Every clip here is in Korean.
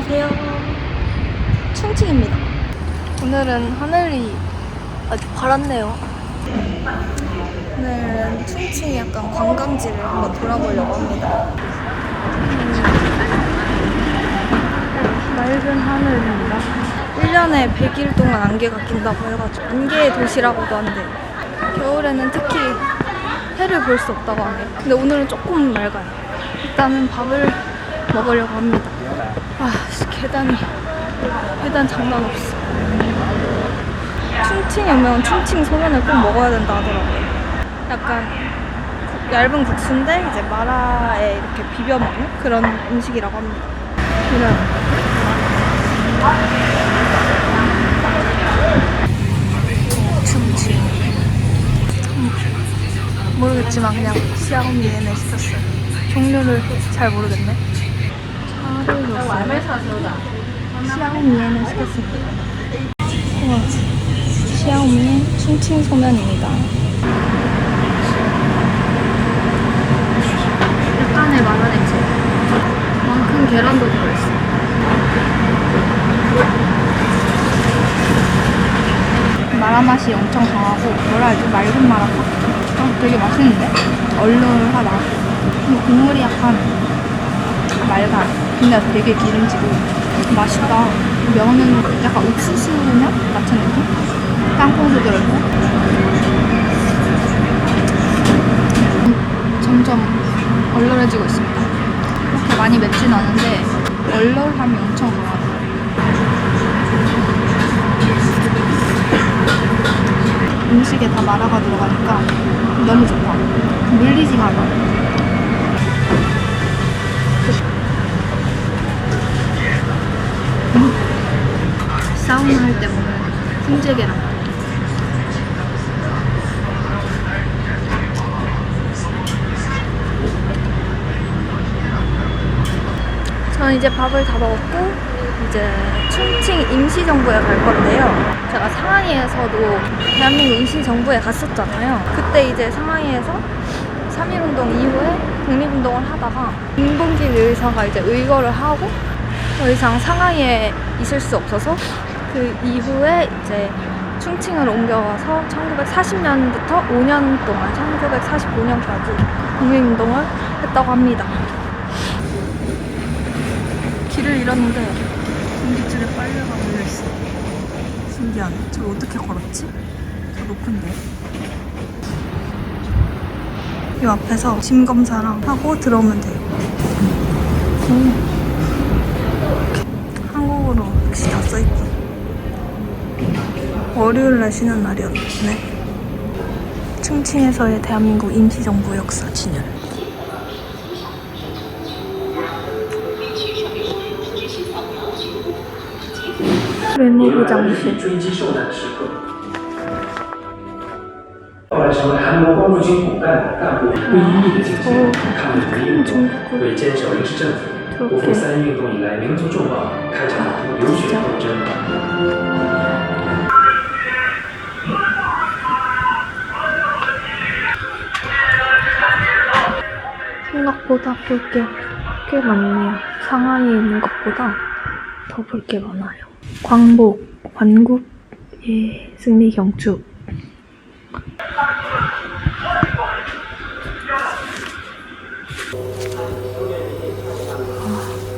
안녕하세요. 충칭입니다. 오늘은 하늘이 아주 파랗네요. 오늘은 충칭 약간 관광지를 한번 돌아보려고 합니다. 맑은 하늘입니다. 1년에 100일 동안 안개가 낀다고 해가지고 안개의 도시라고도 한데 겨울에는 특히 해를 볼 수 없다고 하네요. 근데 오늘은 조금 맑아요. 일단은 밥을 먹으려고 합니다. 계단 장난 없어. 충칭에 오면 충칭 소면을 꼭 먹어야 된다 하더라고요. 약간 얇은 국수인데 이제 마라에 이렇게 비벼 먹는 그런 음식이라고 합니다. 충칭 모르겠지만 그냥 시아오미 얘네 시켰어요. 종류를 잘 모르겠네. 차를 줬어요. 시아오미 얘네 시켰습니다. 우와, 시아오미의 충칭 소면입니다. 약간의 마라 냄새. 만큼 계란도 들어있어. 마라 맛이 엄청 강하고 뭐라 해야지? 맑은 마라탕? 되게 맛있는데? 얼얼하다. 근데 국물이 약간 맑아. 근데 되게 기름지고 맛있다. 면은 약간 옥수수면 같은 느낌? 땅콩도 들어있고 점점 얼얼해지고 있습니다. 그렇게 많이 맵진 않은데 얼얼함이 엄청 강하고 음식에 다 마라가 들어가니까 너무 좋다. 물리지가 않아. 사우나 할 때 먹는 훈제계란. 저는 이제 밥을 다 먹었고 이제 충칭 임시정부에 갈 건데요. 제가 상하이에서도 대한민국 임시정부에 갔었잖아요. 그때 이제 상하이에서 3.1운동 이후에 독립운동을 하다가 김봉길 의사가 이제 의거를 하고 더 이상 상하이에 있을 수 없어서 그 이후에 이제 충칭으로 옮겨가서 1940년부터 5년 동안 1945년까지 독립운동을 했다고 합니다. 길을 잃었는데 전기줄에 빨래가 걸려있어. 신기하네. 저 어떻게 걸었지? 저 높은데. 이 앞에서 짐 검사랑 하고 들어오면 돼요. 한국어로 역시 다 써있고. 월요일날 쉬는 날이었네. 충칭에서의 대한민국 임시정부 역사 진열. 외무부장실. 后来成为韩国光复军骨干的干部，为一意的竞争，抗日独立运动，为坚守临时政府，不负3.1运动以来民族重报，开展了流血斗争。 생각보다 볼 게 꽤 많네요. 상하이에 있는 것보다 더 볼 게 많아요. 광복, 관국의 승리 경축.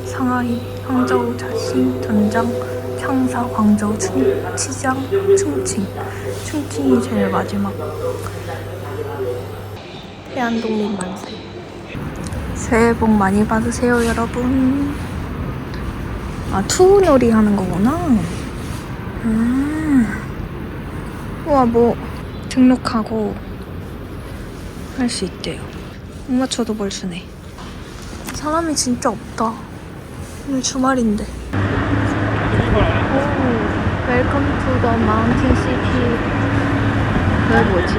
상하이, 항저우, 자신, 전장, 창사, 광저우, 치장, 충칭. 충칭이 제일 마지막. 대한독립 만세. 새해 복 많이 받으세요, 여러분. 투우놀이 하는 거구나. 우와, 뭐 등록하고 할 수 있대요. 못 맞춰도 뭘 주네. 사람이 진짜 없다. 오늘 주말인데. 웰컴 투 더 마운틴 시티. 여기 뭐지?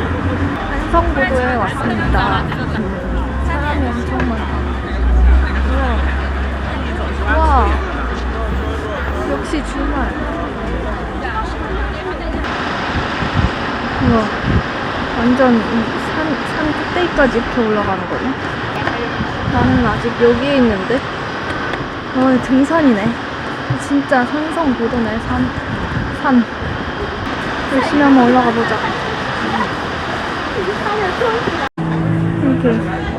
한성보도에 왔습니다. 사람이 엄청 많아. 우와. 역시 주말. 우와. 완전 산 꼭대기까지 이렇게 올라가는 거네. 나는 아직 여기에 있는데. 등산이네. 진짜 산성보도네. 산. 열심히 한번 올라가 보자. 이렇게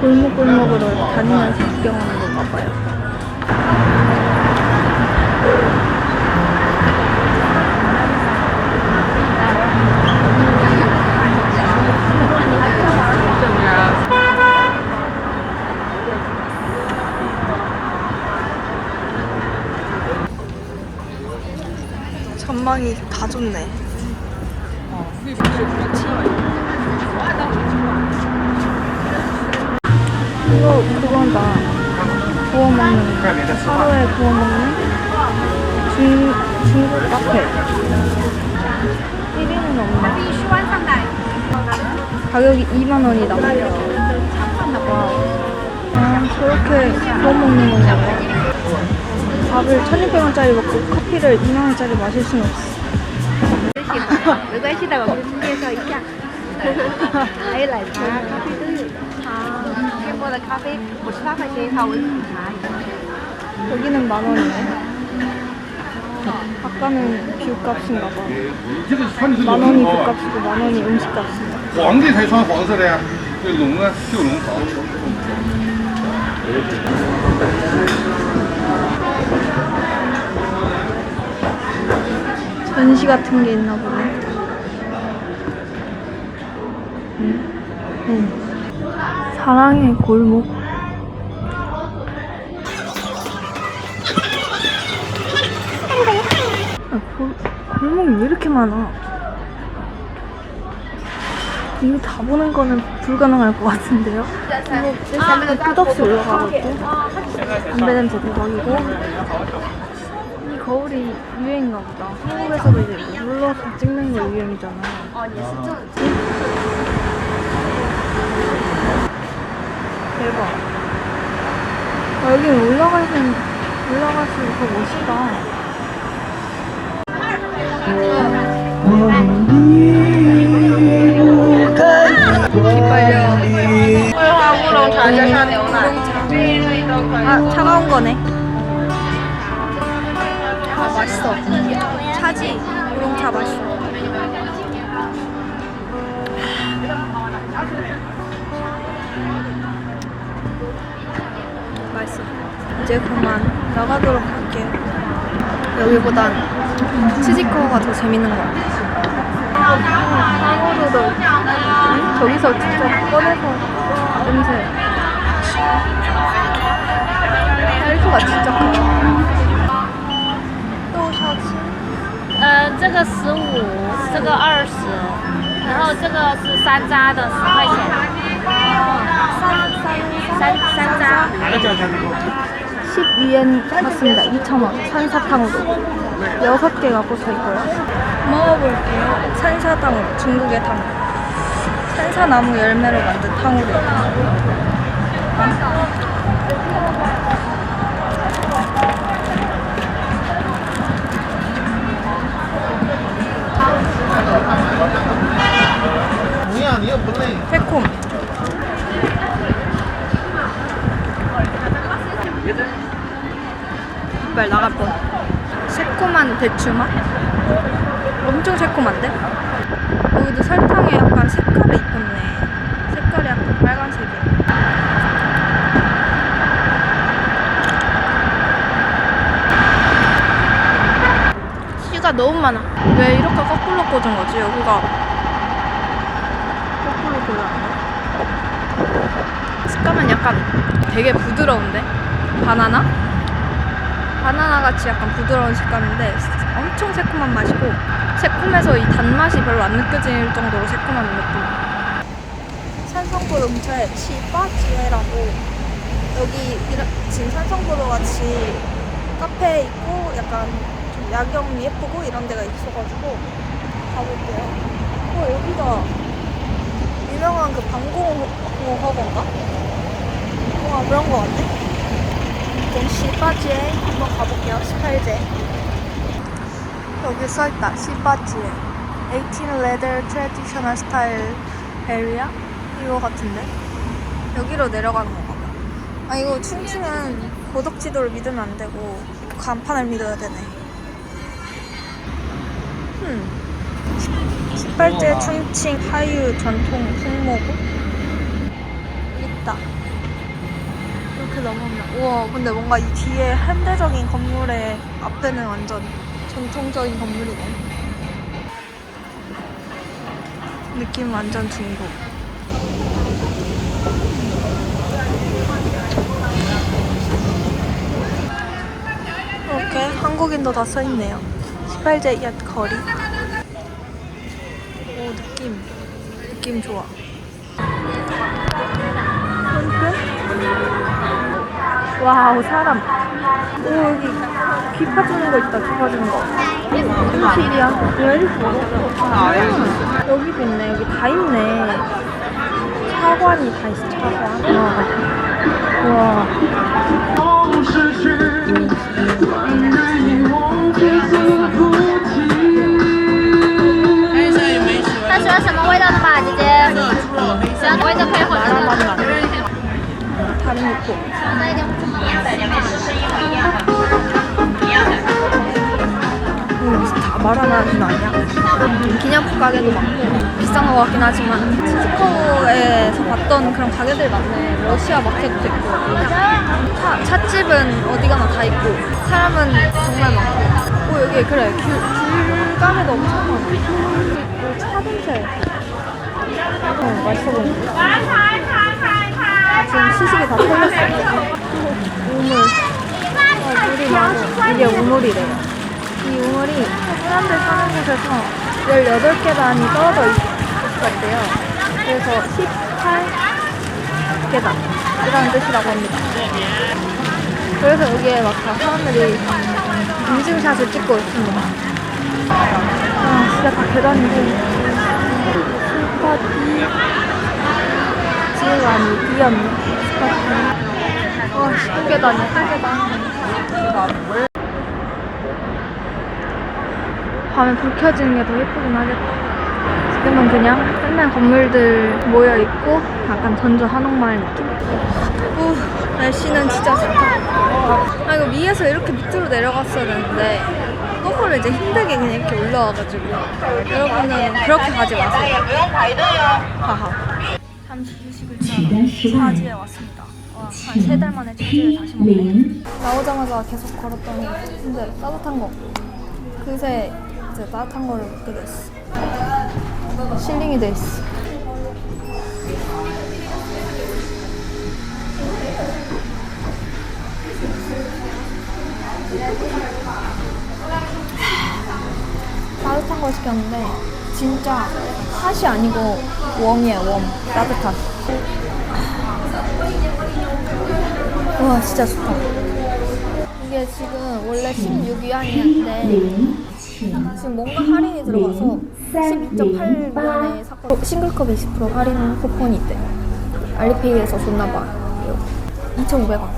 골목골목으로 다니면서 구경하는 건가 봐요. 전망이 다 좋네. 이거 그거다. 구워 먹는 하루에 구워 먹는 중국 카페. 1인은 없네. 가격이 2만 원이다. 와. 아, 저렇게 구워 먹는 건가 봐. 밥을 1,600원짜리 먹고 커피를 2만 원짜리 마실 수는 없어. 没关系的，我给你介绍一下。还有奶茶、咖啡都有的。啊，现磨的咖啡58块钱一套，温奶茶。 여기는 10,000원이네. 아까는 뷰값인가 봐. 10,000원이 뷰값이고 10,000원이 음식값인가. 皇帝才穿黄色的呀，这龙啊，绣龙袍。 전시 같은 게 있나 보네. 사랑의 골목. 골목이 왜 이렇게 많아? 이거 다 보는 거는 불가능할 것 같은데요? 이거 끝없이 올라가고 있고 담배 냄새 대박이고 이 거울이 유행인가 보다. 한국에서도 이제 눌러서 찍는 거 유행이잖아. 대박. 아, 여기는 올라갈수록 더 멋있다. 기빨려. 아, 차가운 거네. 아, 맛있어. 차지. 우롱차 맛있어. 맛있어. 이제 그만 나가도록 할게요. 여기보단 치즈커가 더 재밌는 것 같아. 빵으로도 저기서 직접 꺼내서 냄새. 헬프가 진짜 크다. 또 샤츠. 这个15，这个20，然后这个是山楂的10块钱。山楂。 12엔 샀습니다. 2,000원. 산사탕으로 6개가 꽂혀있고요. 먹어볼게요. 산사탕으로. 중국의 탕. 산사나무 열매로 만든 탕으로. 새콤. 이빨 나갈 뻔. 새콤한 대추 맛? 엄청 새콤한데? 여기도 설탕에 약간 색깔이 입혔네. 색깔이 약간 빨간색이야. 씨가 너무 많아. 왜 이렇게 거꾸로 꽂은 거지? 여기가 거꾸로 꽂았나? 식감은 약간 되게 부드러운데? 바나나? 바나나 같이 약간 부드러운 식감인데 엄청 새콤한 맛이고 새콤해서 이 단맛이 별로 안 느껴질 정도로 새콤한 느낌. 산성보동차에 치바지에라고 여기 지금 산성보도 같이 카페 있고 약간 좀 야경 예쁘고 이런 데가 있어가지고 가볼게요. 여기가 유명한 그 방공호건가? 그런 거 같네. 일단 18제 한번 가볼게요. 18제. 여기 써있다. 18제 18 Leather Traditional Style Area? 이거 같은데? 여기로 내려가는 건가 봐. 아, 이거 춤추면 고덕지도를 믿으면 안 되고 간판을 믿어야 되네. 18제 충칭 하유 전통 풍모고 있다. 이렇게 넘어오면 우와, 근데 뭔가 이 뒤에 현대적인 건물의 앞에는 완전 전통적인 건물이네. 느낌 완전 중국. 이렇게 한국인도 다 써있네요. 18제 옛 거리. 오, 느낌 좋아. 와우, 사람. 오, 여기 귀 파주는 거 있다. 귀 파주는 거. 현실이야. 여기도 있네. 여기 다 있네. 차관이 다 있어. 차관. 와. 他喜欢什么味道的嘛，姐姐？喜欢味道可以混着。 다른 육포. 다 말아놔는 아니야? 기념품 가게도 많고 비싼 거 같긴 하지만 치즈코에서 봤던 그런 가게들 많네. 러시아 마켓도 있고 찻집은 어디 가나 다 있고 사람은 정말 많고. 오, 여기 그래 귤가게도 엄청 많아. 그리고 차 냄새. 맛있어 보이는데. 지금 시식이 다 털렸어. 우물. 물이 나고 이게 우물이래요. 이 우물이 사람들 사는 곳에서 18계단이 떨어져 있었대요. 그래서 18계단 이라는 뜻이라고 합니다. 그래서 여기에 막 다 사람들이 인증샷을 찍고 있습니다. 아, 진짜 다 계단이고 스파디 지우아니 비었네. 스파디. 와, 19계단이야. 8계단. 밤에 불 켜지는 게 더 예쁘긴 하겠다. 지금은 그냥 끝난 건물들 모여있고 약간 전주 한옥마을 느낌? 오, 날씨는 진짜 좋다. 아, 이거 위에서 이렇게 밑으로 내려갔어야 되는데 거꾸로 이제 힘들게 그냥 이렇게 올라와가지고 여러분은 그렇게 가지 마세요. 하하. 잠시 휴식을 취하러 차지에 왔습니다. 와, 한 3달 만에 차지를 다시 먹네. 나오자마자 계속 걸었더니 근데 따뜻한 거 그새 이제 따뜻한 거를 먹게 됐어. 실링이 돼 있어. 따뜻한 걸 시켰는데 진짜 핫이 아니고 웜이에요. 웜. 따뜻한. 와, 진짜 좋다. 이게 지금 원래 16위안이었는데 지금 뭔가 할인이 들어가서 12.8위안에 샀거든요. 싱글컵 20% 할인 쿠폰이 있대. 알리페이에서 줬나봐. 2,500원.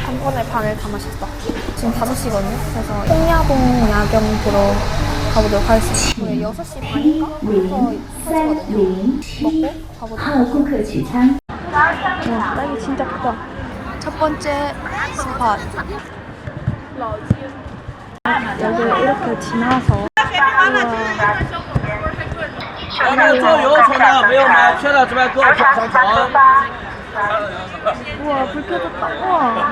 한 번에 반을 다 마셨다. 지금 5시거든요. 그래서 홍야봉 야경 보러 가보도록 하겠습니다. 우리 6시 반인가? 부터 터지거든요. 먹고 가보도록 하겠습니다. 와, 딸기 진짜 크다. 첫 번째 스팟. 여기를 이렇게 지나서 우와, 불 켜졌다. 우와.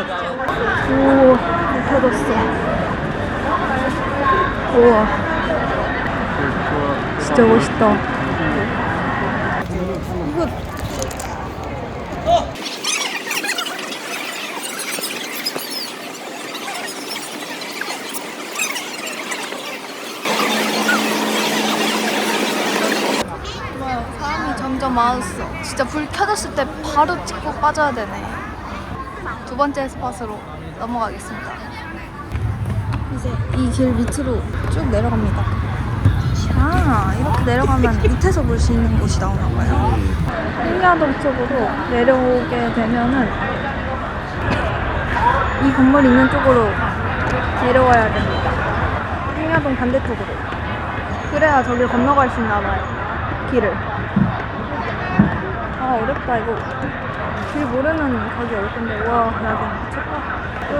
오, 불 켜졌어. 우와. 진짜 멋있다. 이거 사람이 점점 많았어. 진짜 불 켜졌을 때 바로 찍고 빠져야 되네. 두 번째 스팟으로 넘어가겠습니다. 이제 이 길 밑으로 쭉 내려갑니다. 아, 이렇게 내려가면 밑에서 볼 수 있는 곳이 나오나봐요. 홍야동 쪽으로 내려오게 되면은 이 건물 있는 쪽으로 내려와야 됩니다. 홍야동 반대쪽으로. 그래야 저길 건너갈 수 있나봐요. 길을. 아, 어렵다 이거. 길 모르는 가게 올 건데, 와, 여기 미쳤다. 또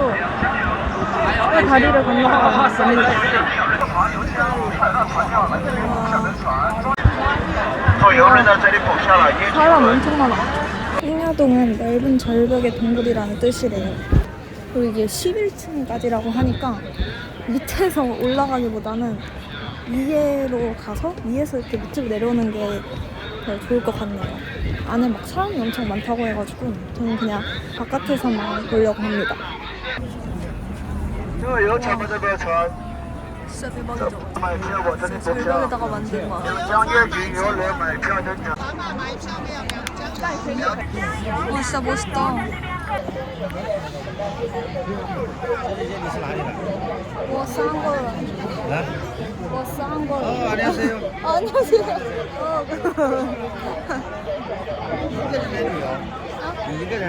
다리를 건너가고 있습니다. 사람 엄청 많아. 행야동은 넓은 절벽의 동굴이라는 뜻이래요. 그리고 이게 11층까지라고 하니까 밑에서 올라가기보다는 위에로 가서 위에서 이렇게 밑으로 내려오는 게 더 좋을 것 같네요. 안에 막 사람이 엄청 많다고 해가지고 저는 그냥 바깥에서만 보려고 합니다. 진짜 대박이죠? 절벽에다가 만든 거. 와, 진짜 멋있다. 와, 싼 걸. 와, 싼 걸. 안녕하세요. 안녕하세요. 이거는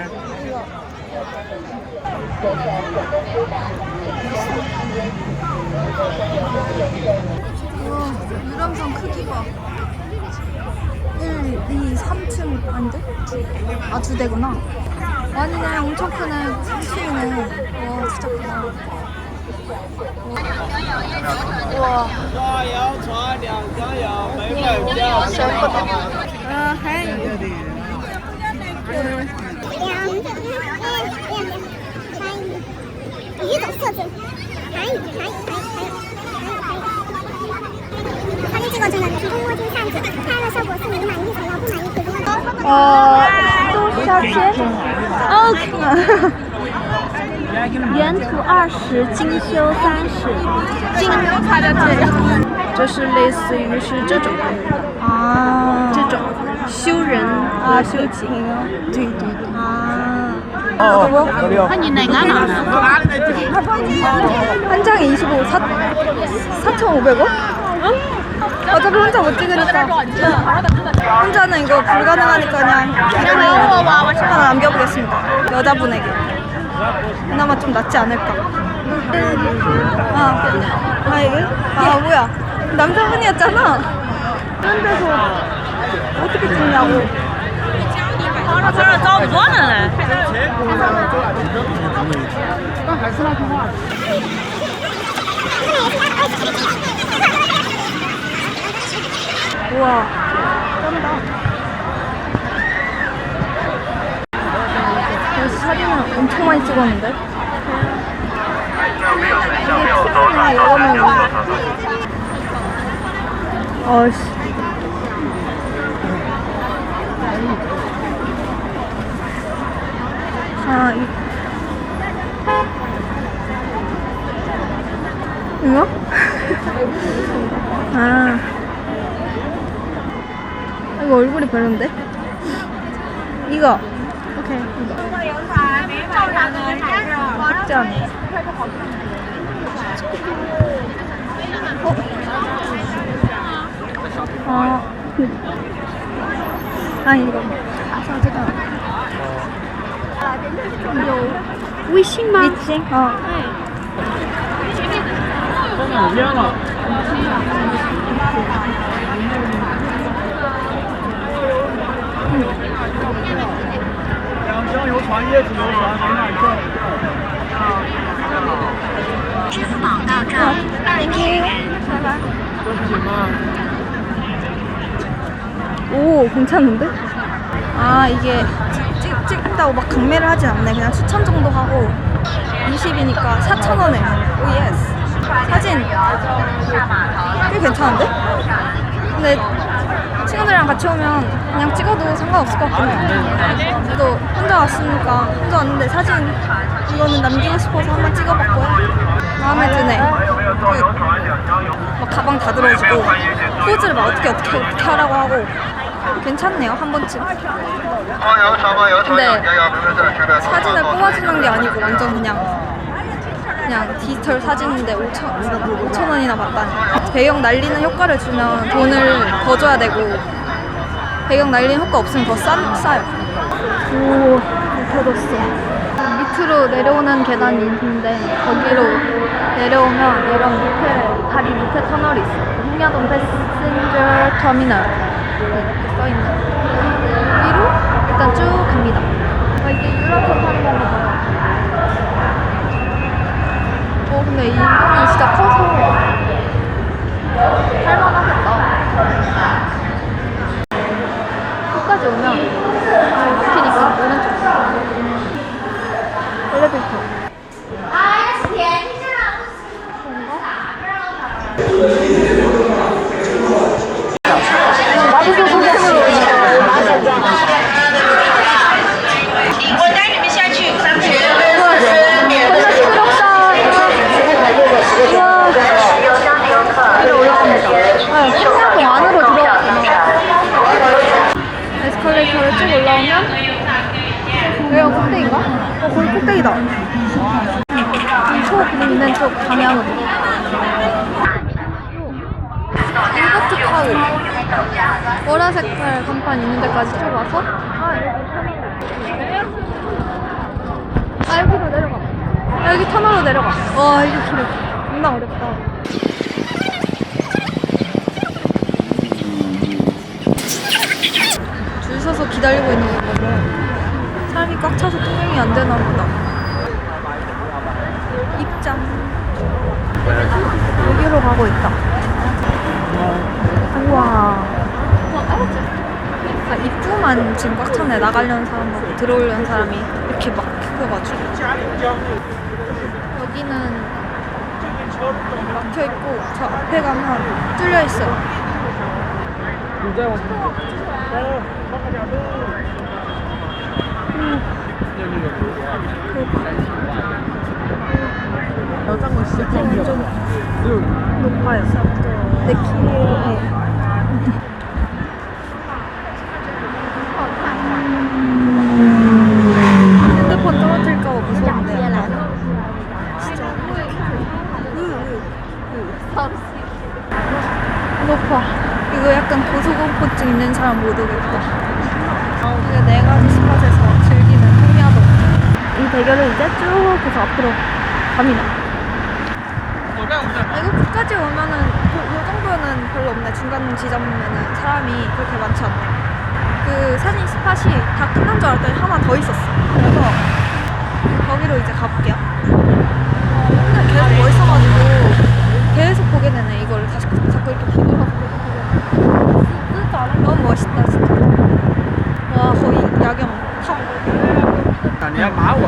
와, 유람선 크기 봐. 1, 2, 3층 아닌데? 두 대구나. 아니네, 엄청 크네. 3층이네. 와, 진짜 크다. 와. 아, 헤이. 사진 찍어주는 비공모진 사진 타일러서 모습 만기 달라고 많이 그동안 또 샤츠? 原图20，精修30，它的这个就是类似于是这种啊，这种修人和修景，对对对。 那你哪个拿的？ 한 장에 25, 4,500원? 응? 어차피 혼자 못 찍으니까. 혼자는 이거 불가능하니까 그냥 하나 남겨보겠습니다. 여자분에게. 그나마 좀 낫지 않을까. 이게? 뭐야. 남자분이었잖아. 그런 데서 어떻게 찍냐고. 这儿招不着呢嘞。 우와, 쩐다. 그래서 사진을 엄청 많이 찍었는데? 이게 TV나 이러면 어이씨. 이거? 이거 얼굴이 별론데? 이거. 오케이. 짠. 이거. 위신吗？ 미칭? 오, 괜찮은데? 이게 찍다고 막 강매를 하진 않네. 그냥 추천 정도 하고 20이니까 4,000원에. 오, 예스. 사진 꽤 괜찮은데? 근데 친구들이랑 같이 오면 그냥 찍어도 상관없을 것 같긴 해. 저도 혼자 왔으니까 혼자 왔는데 사진 이거는 남기고 싶어서 한번 찍어봤고요. 마음에 드네. 막 가방 다 들어주고 포즈를 막 어떻게 하라고 하고 괜찮네요. 한 번쯤. 근데 사진을 뽑아주는 게 아니고 완전 그냥 디지털 사진인데 5,000원이나 받다니. 배경 날리는 효과를 주면 돈을 더 줘야 되고 배경 날리는 효과 없으면 더 싸요. 오, 터졌어. 밑으로 내려오는 계단이 있는데 거기로 내려오면 이런 밑에 다리 밑에 터널이 있어요. 행야동 패신저 터미널 이렇게 써있는 위로 일단 쭉 갑니다. 지하철 타는 건가 봐요. 근데 이 인공이 진짜 커서 할만하겠다. 끝까지 오면 막히니까 오른쪽 엘리베이터. 풍량동 안으로 들어가구나. 에스컬레이터를 쭉 올라오면 여기가 꼭대기인가? 거기 꼭대기다. 초 있는 쪽 방향으로. 일버트 타워. 보라색깔 간판 있는 데까지 쭉 와서 여기로 내려가. 여기 터널로 내려가. 와 이거 길어. 겁나 어렵다. 줄 서서 기다리고 있는 건가 봐. 사람이 꽉 차서 통행이 안 되나 보다. 입장. 여기로 가고 있다. 우와. 입구만 지금 꽉 찼네. 나가려는 사람하고 들어오려는 사람이 이렇게 막 켜가지고. 여기는 막혀있고 저 앞에 가면 뚫려있어요. 여자가 진짜 좀 높아요. 내 키에 핸드폰 떨어질까봐 무서운데 진짜 높아. 이거 약간 고소공포증 있는 사람 못 오겠다. 이게 4가지 스팟에서 즐기는 홍야동. 이 대결을 이제 쭉 해서 앞으로 갑니다. 이거 끝까지 오면은 이 정도는 별로 없네. 중간 지점에는 사람이 그렇게 많지 않네. 그 사진 스팟이 다 끝난 줄 알았더니 하나 더 있었어. 그래서 거기로 이제 가볼게요. 근데 계속 멋있어가지고 계속 보게 되네. 이걸 다시 자꾸 이렇게 뒤돌아서 너무 멋있다 진짜. 와 거의 야경 탑.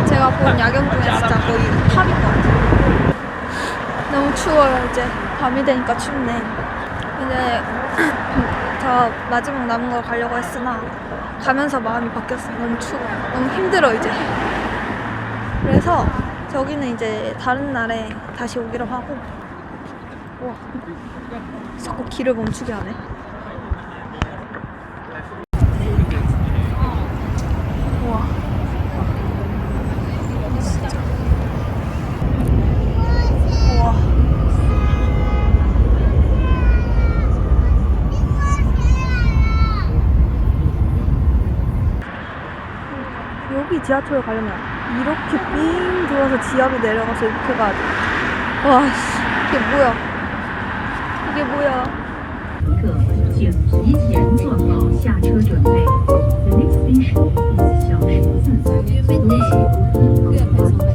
제가 본 야경 중에 진짜 거의 탑인 것 같아요. 너무 추워요. 이제 밤이 되니까 춥네. 이제 저 마지막 남은 거 가려고 했으나 가면서 마음이 바뀌었어. 너무 추워. 너무 힘들어 이제. 그래서 저기는 이제 다른 날에 다시 오기로 하고. 우와 자꾸 길을 멈추게 하네. 우와 진짜. 우와 여기 지하철 가려면 이렇게 삥 돌아서 지하로 내려가서 이렇게 가야 돼. 와 씨, 이게 뭐야. 이게 뭐야. 请提前做好下车准备。The next station is 小石寺。